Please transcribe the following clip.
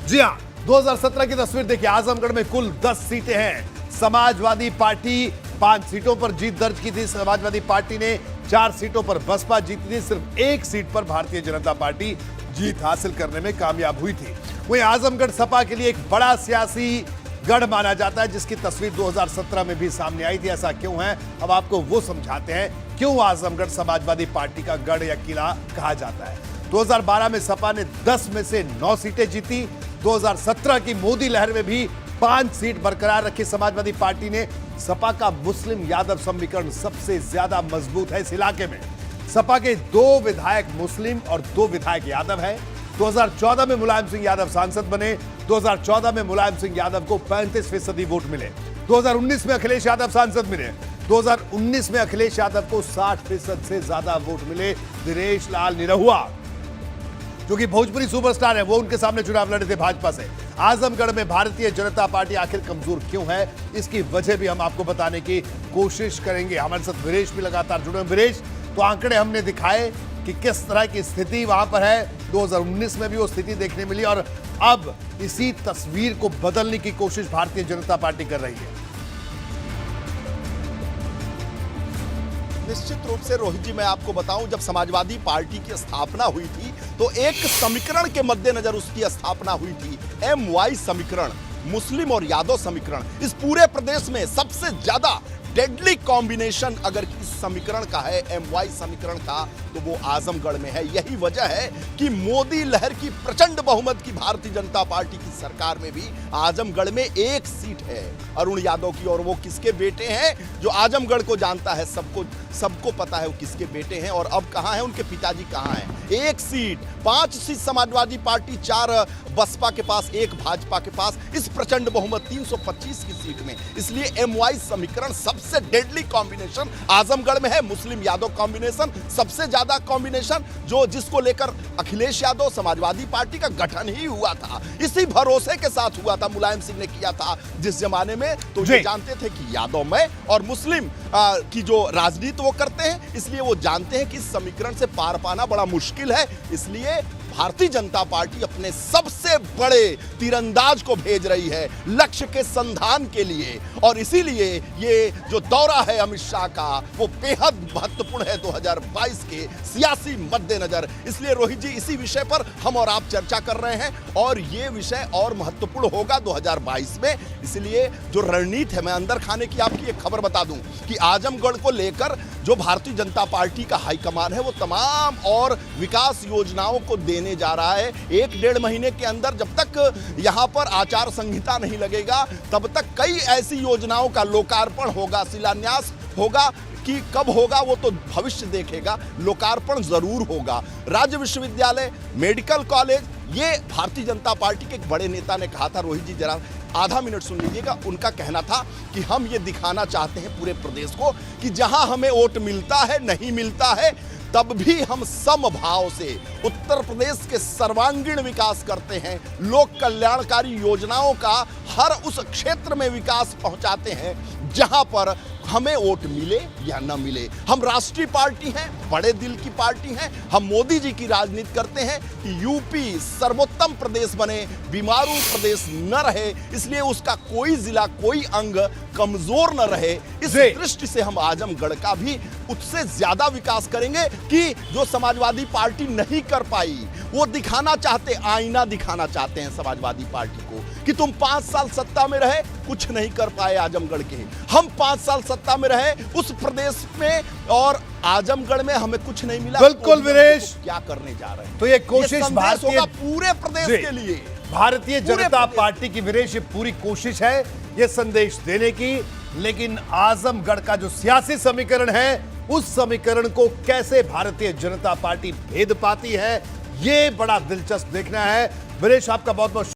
जी हां, 2017 की तस्वीर देखिए। आजमगढ़ में कुल 10 सीटें हैं। समाजवादी पार्टी 5 सीटों पर जीत दर्ज की थी। समाजवादी पार्टी ने 4 सीटों पर बसपा जीती थी। सिर्फ 1 सीट पर भारतीय जनता पार्टी जीत हासिल करने में कामयाब हुई थी। वहीं आजमगढ़ सपा के लिए एक बड़ा सियासी गढ़ माना जाता है, जिसकी तस्वीर 2017 में भी सामने आई थी। ऐसा क्यों है, अब आपको वो समझाते हैं क्यों आजमगढ़ समाजवादी पार्टी का गढ़ या किला कहा जाता है। 2012 में सपा ने 10 में से 9 सीटें जीती। 2017 की मोदी लहर में भी 5 सीट बरकरार रखी समाजवादी पार्टी ने। सपा का मुस्लिम यादव समीकरण सबसे ज्यादा मजबूत है इस इलाके में। सपा के 2 विधायक मुस्लिम और 2 विधायक यादव हैं। 2014 में मुलायम सिंह यादव सांसद बने। 2014 में मुलायम सिंह यादव को 35% वोट मिले। 2019 में अखिलेश यादव सांसद मिले। 2019 में अखिलेश यादव को 60% से ज्यादा वोट मिले। दिनेश लाल निरहुआ जो कि भोजपुरी सुपरस्टार है, वो उनके सामने चुनाव लड़े थे भाजपा से। आजमगढ़ में भारतीय जनता पार्टी आखिर कमजोर क्यों है, इसकी वजह भी हम आपको बताने की कोशिश करेंगे। हमारे साथ वीरेश भी लगातार जुड़े हैं। वीरेश, तो आंकड़े हमने दिखाए कि किस तरह की स्थिति वहां पर है। 2019 में भी वो स्थिति देखने मिली और अब इसी तस्वीर को बदलने की कोशिश भारतीय जनता पार्टी कर रही है। निश्चित रूप से रोहित जी, मैं आपको बताऊं, जब समाजवादी पार्टी की स्थापना हुई थी तो एक समीकरण के मद्देनजर उसकी स्थापना हुई थी, MY समीकरण, मुस्लिम और यादव समीकरण। इस पूरे प्रदेश में सबसे ज्यादा डेडली कॉम्बिनेशन अगर इस समीकरण का है, MY समीकरण का, तो वो आजमगढ़ में है। यही वजह है कि मोदी लहर की प्रचंड बहुमत की भारतीय जनता पार्टी की सरकार में भी आजमगढ़ में 1 सीट है अरुण यादव की। और वो किसके बेटे हैं, जो आजमगढ़ को जानता है, सबको पता है वो किसके बेटे हैं और अब कहां हैं, उनके पिताजी कहां हैं। 1 seat, 5 seat Samajwadi Party, 4 Baspa के पास, 1 भाजपा के पास। इस प्रचंड बहुमत 325 की सीट में, इसलिए MY समीकरण सबसे डेडली कॉम्बिनेशन आजमगढ़ में है। मुस्लिम यादव कॉम्बिनेशन सबसे ज्यादा कॉम्बिनेशन, जिसको लेकर अखिलेश यादव समाजवादी पार्टी का गठन ही हुआ था, इसी भरोसे के साथ हुआ था। मुलायम सिंह ने किया था जिस जमाने में, तो ये जानते थे कि यादव में और मुस्लिम की जो राजनीति वो करते हैं, इसलिए वो जानते हैं कि इस समीकरण से पार पाना बड़ा मुश्किल है। इसलिए भारतीय जनता पार्टी अपने सबसे बड़े तीरंदाज को भेज रही है लक्ष्य के संधान के लिए। और इसीलिए ये जो दौरा है अमित शाह का, वो बेहद महत्वपूर्ण है 2022 के सियासी मद्देनजर। इसलिए रोहित जी, इसी विषय पर हम और आप चर्चा कर रहे हैं और ये विषय और महत्वपूर्ण होगा 2022 में। इसलिए जो रणनीति है, मैं अंदर खाने की आपकी एक खबर बता दूं कि आजमगढ़ को लेकर जो भारतीय जनता पार्टी का हाईकमान है, वो तमाम और विकास योजनाओं को देने जा रहा है। 1-1.5 महीने के अंदर, जब तक यहां पर आचार संहिता नहीं लगेगा, तब तक कई ऐसी योजनाओं का लोकार्पण होगा, शिलान्यास होगा। कि कब होगा वो तो भविष्य देखेगा, लोकार्पण जरूर होगा। राज्य विश्वविद्यालय, मेडिकल कॉलेज, ये भारतीय जनता पार्टी के एक बड़े नेता ने कहा था। रोहित जी, जरा आधा मिनट सुन लीजिएगा। उनका कहना था कि हम ये दिखाना चाहते हैं पूरे प्रदेश को कि जहां हमें वोट मिलता है, नहीं मिलता है, तब भी हम समभाव से उत्तर प्रदेश के सर्वांगीण विकास करते हैं। लोक कल्याणकारी योजनाओं का हर उस क्षेत्र में विकास पहुंचाते हैं जहां पर हमें वोट मिले या न मिले। हम राष्ट्रीय पार्टी हैं, बड़े दिल की पार्टी हैं। हम मोदी जी की राजनीति करते हैं कि यूपी सर्वोत्तम प्रदेश बने, बीमारू प्रदेश न रहे, इसलिए उसका कोई जिला, कोई अंग कमजोर न रहे। इस दृष्टि से हम आजमगढ़ का भी उससे ज्यादा विकास करेंगे कि जो समाजवादी पार्टी नहीं कर पाई। वो दिखाना चाहते, आईना दिखाना चाहते हैं समाजवादी पार्टी को कि तुम 5 साल सत्ता में रहे, कुछ नहीं कर पाए आजमगढ़ के। हम 5 साल सत्ता में रहे उस प्रदेश में और आजमगढ़ में हमें कुछ नहीं मिला। बिल्कुल वीरेश, तो क्या करने जा रहे हैं? तो ये कोशिश भारतीय पूरे प्रदेश के लिए, भारतीय जनता पार्टी की वीरेश, ये पूरी कोशिश है ये संदेश देने की। लेकिन आजमगढ़ का जो सियासी समीकरण है, उस समीकरण को कैसे भारतीय जनता पार्टी भेद पाती है, ये बड़ा दिलचस्प देखना है। वीरेश, आपका बहुत बहुत